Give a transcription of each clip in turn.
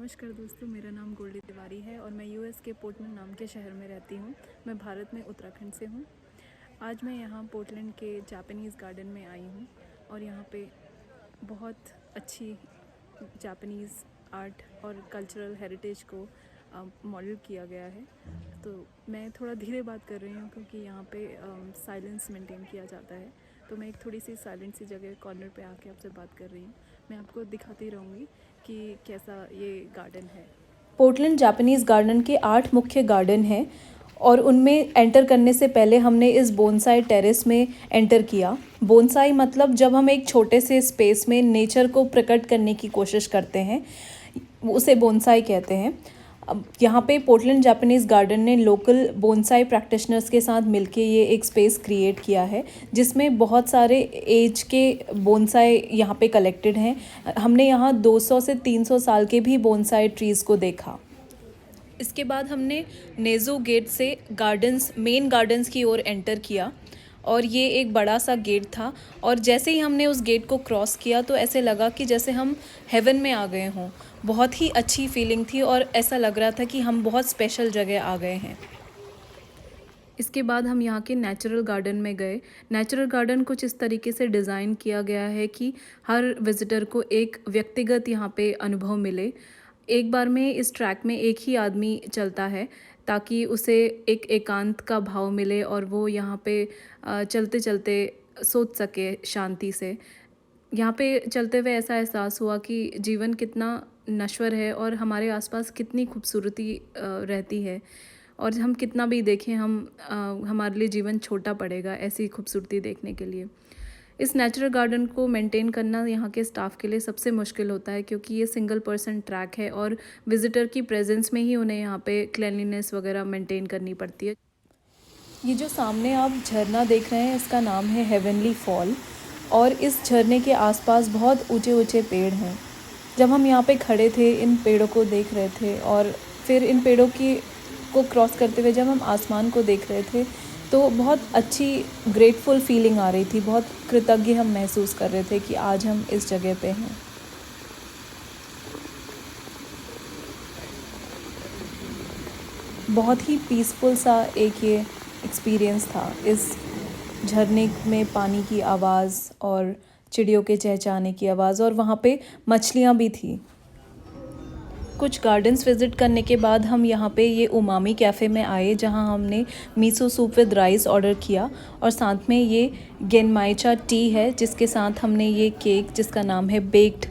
नमस्कार दोस्तों, मेरा नाम गोल्डी तिवारी है और मैं यूएस के पोर्टलैंड नाम के शहर में रहती हूँ। मैं भारत में उत्तराखंड से हूँ। आज मैं यहाँ पोर्टलैंड के जापानीज़ गार्डन में आई हूँ और यहाँ पे बहुत अच्छी जापानीज़ आर्ट और कल्चरल हेरिटेज को मॉडल किया गया है। तो मैं थोड़ा धीरे बात कर रही हूँ क्योंकि यहाँ पे साइलेंस मेंटेन किया जाता है। तो मैं एक थोड़ी सी साइलेंट सी जगह कॉर्नर पे आके आपसे बात कर रही हूँ। मैं आपको दिखाती रहूँगी कि कैसा ये गार्डन है। पोर्टलैंड जापानीज़ गार्डन के 8 मुख्य गार्डन हैं और उनमें एंटर करने से पहले हमने इस बोनसाई टेरेस में एंटर किया। बोनसाई मतलब जब हम एक छोटे से स्पेस में नेचर को प्रकट करने की कोशिश करते हैं, उसे बोनसाई कहते हैं। अब यहाँ पे पोर्टलैंड जापानीज़ गार्डन ने लोकल बोनसाई प्रैक्टिशनर्स के साथ मिलके ये एक स्पेस क्रिएट किया है जिसमें बहुत सारे एज के बोनसाई यहाँ पे कलेक्टेड हैं। हमने यहाँ 200 से 300 साल के भी बोनसाई ट्रीज़ को देखा। इसके बाद हमने नेज़ो गेट से मेन गार्डन्स की ओर एंटर किया और ये एक बड़ा सा गेट था और जैसे ही हमने उस गेट को क्रॉस किया तो ऐसे लगा कि जैसे हम हेवन में आ गए हों। बहुत ही अच्छी फीलिंग थी और ऐसा लग रहा था कि हम बहुत स्पेशल जगह आ गए हैं। इसके बाद हम यहाँ के नेचुरल गार्डन में गए। नेचुरल गार्डन कुछ इस तरीके से डिज़ाइन किया गया है कि हर विज़िटर को एक व्यक्तिगत यहाँ पे अनुभव मिले। एक बार में इस ट्रैक में एक ही आदमी चलता है ताकि उसे एक एकांत का भाव मिले और वो यहाँ पे चलते चलते सोच सके शांति से। यहाँ पे चलते हुए ऐसा एहसास हुआ कि जीवन कितना नश्वर है और हमारे आसपास कितनी खूबसूरती रहती है और हम कितना भी देखें हमारे लिए जीवन छोटा पड़ेगा ऐसी खूबसूरती देखने के लिए। इस नेचुरल गार्डन को मेंटेन करना यहाँ के स्टाफ के लिए सबसे मुश्किल होता है क्योंकि ये सिंगल पर्सन ट्रैक है और विज़िटर की प्रेजेंस में ही उन्हें यहाँ पे क्लीनलीनेस वगैरह मेंटेन करनी पड़ती है। ये जो सामने आप झरना देख रहे हैं इसका नाम है हेवनली फॉल और इस झरने के आसपास बहुत ऊंचे ऊंचे पेड़ हैं। जब हम यहाँ पे खड़े थे इन पेड़ों को देख रहे थे और फिर इन पेड़ों को क्रॉस करते हुए जब हम आसमान को देख रहे थे तो बहुत अच्छी ग्रेटफुल फीलिंग आ रही थी। बहुत कृतज्ञ हम महसूस कर रहे थे कि आज हम इस जगह पे हैं। बहुत ही पीसफुल सा एक ये एक्सपीरियंस था। इस झरने में पानी की आवाज़ और चिड़ियों के चहचहाने की आवाज़ और वहाँ पे मछलियाँ भी थी। कुछ गार्डन्स विज़िट करने के बाद हम यहाँ पे ये उमामी कैफ़े में आए जहाँ हमने miso soup with rice order किया और साथ में ये गेनमाइचा टी है जिसके साथ हमने ये केक जिसका नाम है बेक्ड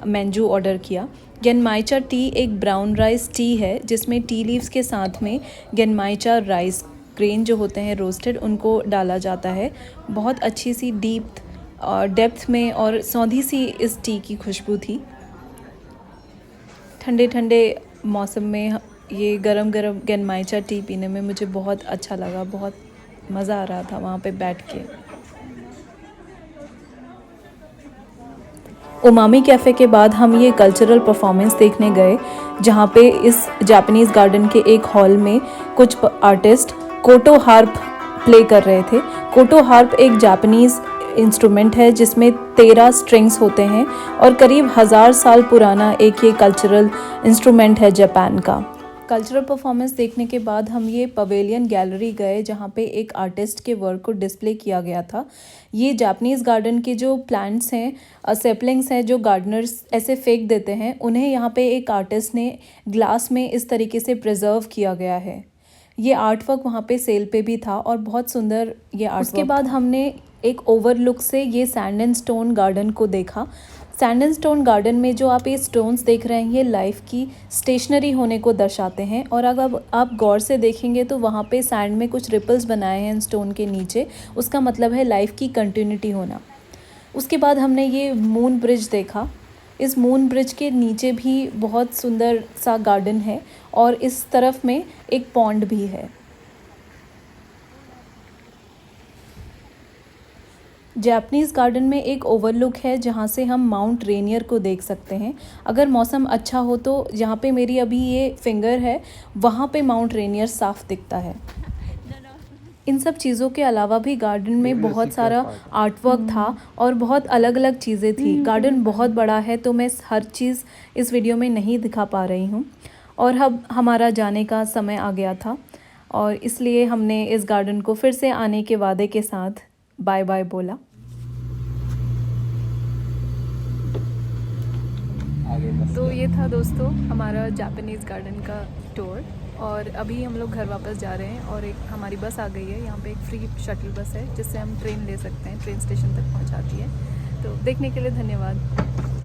मैंजू ऑर्डर किया। गेनमाइचा टी एक ब्राउन राइस टी है जिसमें टी लीव्स के साथ में गेनमाइचा राइस ग्रेन जो होते हैं रोस्टेड उनको डाला जाता है। बहुत अच्छी सी डेप्थ में और सौंधी सी इस टी की खुशबू थी। ठंडे ठंडे मौसम में ये गरम गरम गेनमाइचा टी पीने में मुझे बहुत अच्छा लगा। बहुत मज़ा आ रहा था वहाँ पे बैठ के। उमामी कैफ़े के बाद हम ये कल्चरल परफॉर्मेंस देखने गए जहाँ पे इस जापानीज़ गार्डन के एक हॉल में कुछ आर्टिस्ट कोटो हार्प प्ले कर रहे थे। कोटो हार्प एक जापानीज़ इंस्ट्रूमेंट है जिसमें 13 स्ट्रिंग्स होते हैं और करीब 1000 साल पुराना एक ये कल्चरल इंस्ट्रूमेंट है जापान का। कल्चरल परफॉर्मेंस देखने के बाद हम ये पवेलियन गैलरी गए जहाँ पे एक आर्टिस्ट के वर्क को डिस्प्ले किया गया था। ये जापानीज़ गार्डन के जो प्लांट्स हैं सेपलिंग्स हैं जो गार्डनर्स ऐसे फेंक देते हैं उन्हें यहाँ पे एक आर्टिस्ट ने ग्लास में इस तरीके से प्रिजर्व किया गया है। ये आर्ट वर्क वहाँ पे सेल पे भी था और बहुत सुंदर ये आर्ट। उसके बाद हमने एक ओवरलुक से ये सैंड एंड स्टोन गार्डन को देखा। सैंड एंड स्टोन गार्डन में जो आप ये स्टोन्स देख रहे हैं ये लाइफ की स्टेशनरी होने को दर्शाते हैं और अगर आप गौर से देखेंगे तो वहाँ पे सैंड में कुछ रिपल्स बनाए हैं स्टोन के नीचे, उसका मतलब है लाइफ की कंटिन्यूटी होना। उसके बाद हमने ये मून ब्रिज देखा। इस मून ब्रिज के नीचे भी बहुत सुंदर सा गार्डन है और इस तरफ में एक पॉन्ड भी है। जापानीज़ गार्डन में एक ओवरलुक है जहाँ से हम माउंट रेनियर को देख सकते हैं। अगर मौसम अच्छा हो तो जहाँ पे मेरी अभी ये फिंगर है वहाँ पे माउंट रेनियर साफ दिखता है। इन सब चीज़ों के अलावा भी गार्डन में बहुत सारा आर्ट वर्क था और बहुत अलग अलग चीज़ें थी। गार्डन बहुत बड़ा है तो मैं हर चीज़ इस वीडियो में नहीं दिखा पा रही हूँ। और अब हमारा जाने का समय आ गया था और इसलिए हमने इस गार्डन को फिर से आने के वादे के साथ बाय बाय बोला। तो ये था दोस्तों हमारा जापानीज़ गार्डन का टूर, और अभी हम लोग घर वापस जा रहे हैं और एक हमारी बस आ गई है। यहाँ पे एक फ्री शटल बस है जिससे हम ट्रेन ले सकते हैं, ट्रेन स्टेशन तक पहुँचाती है। तो देखने के लिए धन्यवाद।